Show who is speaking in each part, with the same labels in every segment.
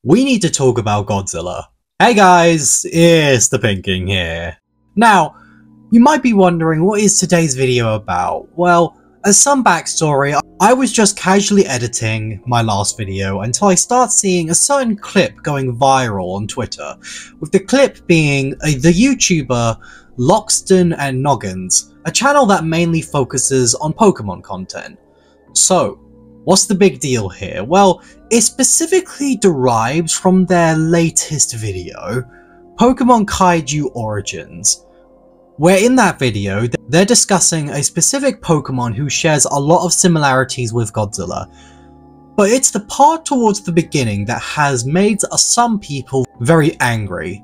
Speaker 1: we need to talk about Godzilla. Hey guys, it's the Pinking here. Now, you might be wondering, what is today's video about? Well, as some backstory, I was just casually editing my last video until I start seeing a certain clip going viral on Twitter, with the clip being the YouTuber Lockstin and Gnoggin, a channel that mainly focuses on Pokemon content. So, what's the big deal here? Well, it specifically derives from their latest video, Pokemon Kaiju Origins, where in that video, they're discussing a specific Pokemon who shares a lot of similarities with Godzilla. But it's the part towards the beginning that has made some people very angry.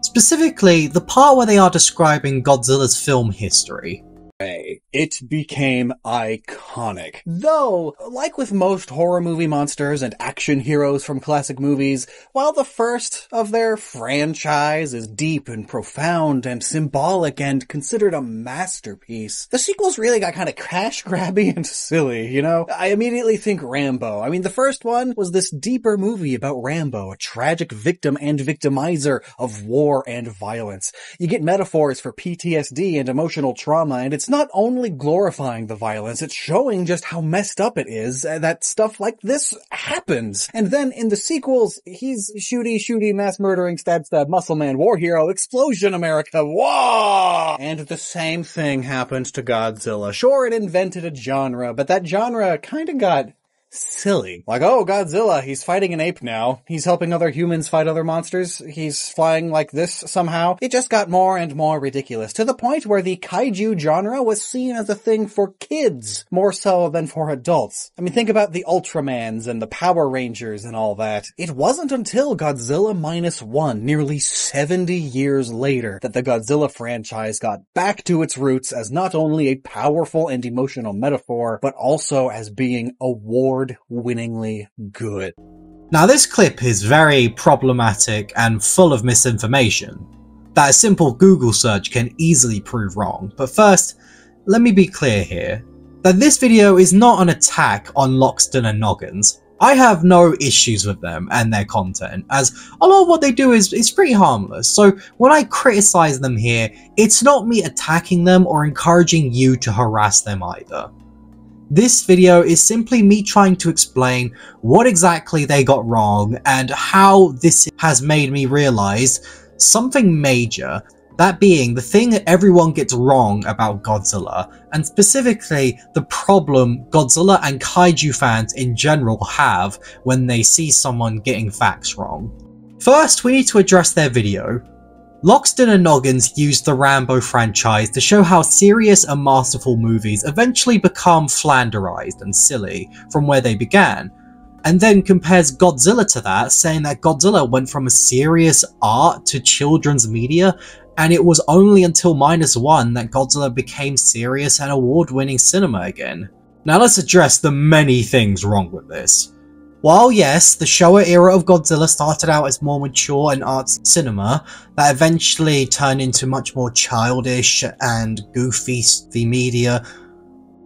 Speaker 1: Specifically, the part where they are describing Godzilla's film history.
Speaker 2: It became iconic. Though, like with most horror movie monsters and action heroes from classic movies, while the first of their franchise is deep and profound and symbolic and considered a masterpiece, the sequels really got kind of cash-grabby and silly, you know? I immediately think Rambo. I mean, the first one was this deeper movie about Rambo, a tragic victim and victimizer of war and violence. You get metaphors for PTSD and emotional trauma, and it's not only glorifying the violence, it's showing just how messed up it is that stuff like this happens. And then in the sequels, he's shooty, mass murdering, stab, muscle man, war hero, explosion America, whoa! And the same thing happened to Godzilla. Sure, it invented a genre, but that genre kinda got silly. Like, oh, Godzilla, he's fighting an ape now. He's helping other humans fight other monsters. He's flying like this somehow. It just got more and more ridiculous, to the point where the kaiju genre was seen as a thing for kids, more so than for adults. I mean, think about the Ultramans and the Power Rangers and all that. It wasn't until Godzilla -1, nearly 70 years later, that the Godzilla franchise got back to its roots as not only a powerful and emotional metaphor, but also as being award-winningly good.
Speaker 1: Now this clip is very problematic and full of misinformation that a simple Google search can easily prove wrong. But first, let me be clear here that this video is not an attack on Lockstin and Gnoggin. I have no issues with them and their content, as a lot of what they do is pretty harmless. So when I criticize them here, it's not me attacking them or encouraging you to harass them either. This video is simply me trying to explain what exactly they got wrong and how this has made me realize something major, that being the thing that everyone gets wrong about Godzilla, and specifically the problem Godzilla and kaiju fans in general have when they see someone getting facts wrong. First, we need to address their video. Lockstin and Gnoggin used the Rambo franchise to show how serious and masterful movies eventually become flanderized and silly from where they began, and then compares Godzilla to that, saying that Godzilla went from a serious art to children's media, and it was only until -1 that Godzilla became serious and award-winning cinema again. Now let's address the many things wrong with this. While yes, the Showa era of Godzilla started out as more mature and artsy cinema that eventually turned into much more childish and goofy media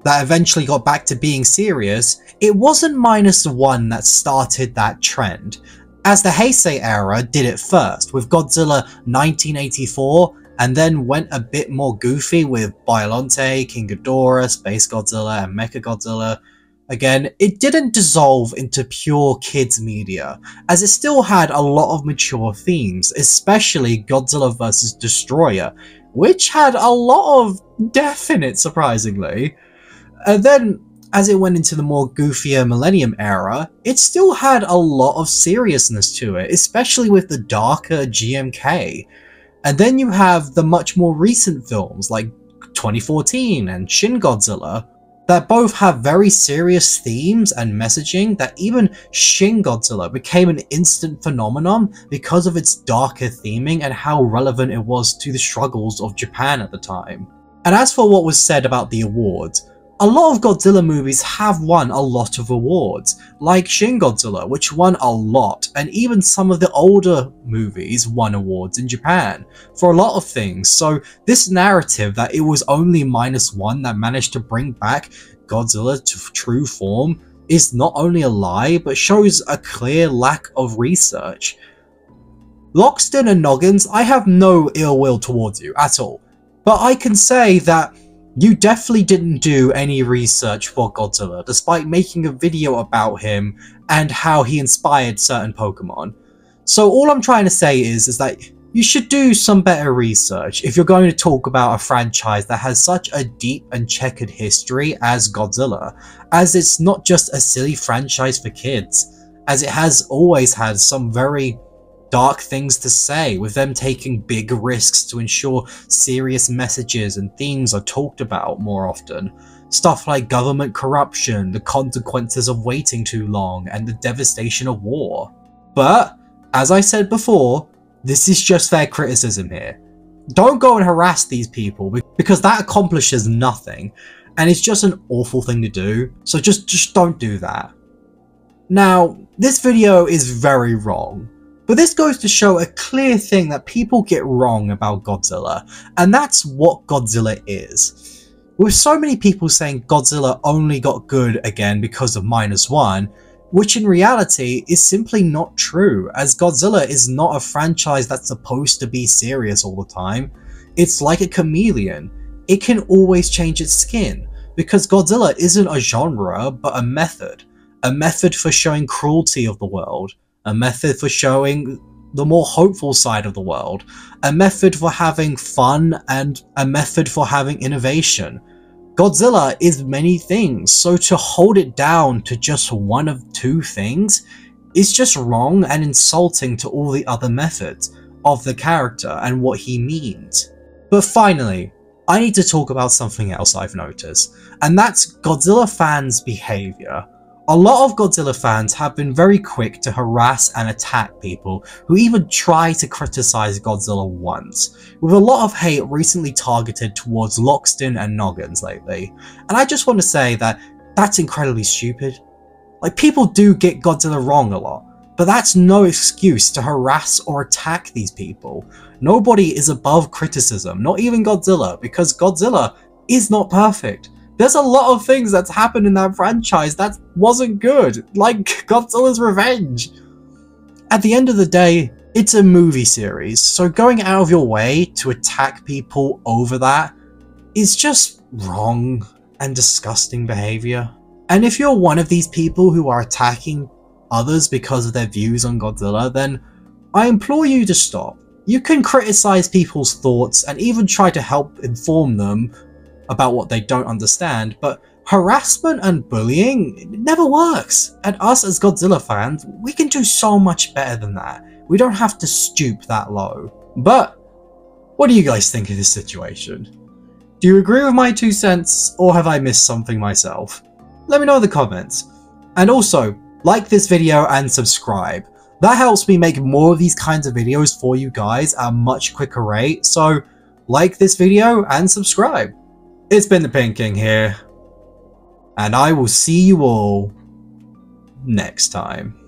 Speaker 1: that eventually got back to being serious, it wasn't -1 that started that trend, as the Heisei era did it first, with Godzilla 1984, and then went a bit more goofy with Biollante, King Ghidorah, Space Godzilla, and Mechagodzilla. Again, it didn't dissolve into pure kids media, as it still had a lot of mature themes, especially Godzilla vs. Destroyer, which had a lot of death in it, surprisingly. And then, as it went into the more goofier Millennium era, it still had a lot of seriousness to it, especially with the darker GMK. And then you have the much more recent films like 2014 and Shin Godzilla, that both have very serious themes and messaging, that even Shin Godzilla became an instant phenomenon because of its darker theming and how relevant it was to the struggles of Japan at the time. And as for what was said about the awards, a lot of Godzilla movies have won a lot of awards, like Shin Godzilla, which won a lot, and even some of the older movies won awards in Japan for a lot of things. So this narrative that it was only -1 that managed to bring back Godzilla to true form is not only a lie, but shows a clear lack of research. Lockstin and Gnoggins, I have no ill will towards you at all, but I can say that you definitely didn't do any research for Godzilla, despite making a video about him and how he inspired certain Pokemon. So all I'm trying to say is that you should do some better research if you're going to talk about a franchise that has such a deep and checkered history as Godzilla, as it's not just a silly franchise for kids, as it has always had some very dark things to say, with them taking big risks to ensure serious messages and themes are talked about more often. Stuff like government corruption, the consequences of waiting too long, and the devastation of war. But, as I said before, this is just fair criticism here. Don't go and harass these people, because that accomplishes nothing, and it's just an awful thing to do, so just don't do that. Now, this video is very wrong, but this goes to show a clear thing that people get wrong about Godzilla, and that's what Godzilla is. With so many people saying Godzilla only got good again because of -1, which in reality is simply not true, as Godzilla is not a franchise that's supposed to be serious all the time. It's like a chameleon. It can always change its skin, because Godzilla isn't a genre, but a method. A method for showing cruelty of the world. A method for showing the more hopeful side of the world. A method for having fun, and a method for having innovation. Godzilla is many things, so to hold it down to just one of two things is just wrong and insulting to all the other methods of the character and what he means. But finally, I need to talk about something else I've noticed, and that's Godzilla fans' behaviour. A lot of Godzilla fans have been very quick to harass and attack people who even try to criticize Godzilla once, with a lot of hate recently targeted towards Lockstin and Gnoggins lately. And I just want to say that that's incredibly stupid. Like, people do get Godzilla wrong a lot, but that's no excuse to harass or attack these people. Nobody is above criticism, not even Godzilla, because Godzilla is not perfect. There's a lot of things that's happened in that franchise that wasn't good, like Godzilla's Revenge. At the end of the day, it's a movie series, so going out of your way to attack people over that is just wrong and disgusting behaviour. And if you're one of these people who are attacking others because of their views on Godzilla, then I implore you to stop. You can criticize people's thoughts and even try to help inform them about what they don't understand, but harassment and bullying never works. And us as Godzilla fans, we can do so much better than that. We don't have to stoop that low. But what do you guys think of this situation? Do you agree with my 2 cents, or have I missed something myself? Let me know in the comments. And also, like this video and subscribe. That helps me make more of these kinds of videos for you guys at a much quicker rate, so like this video and subscribe. It's been the Pink King here, and I will see you all next time.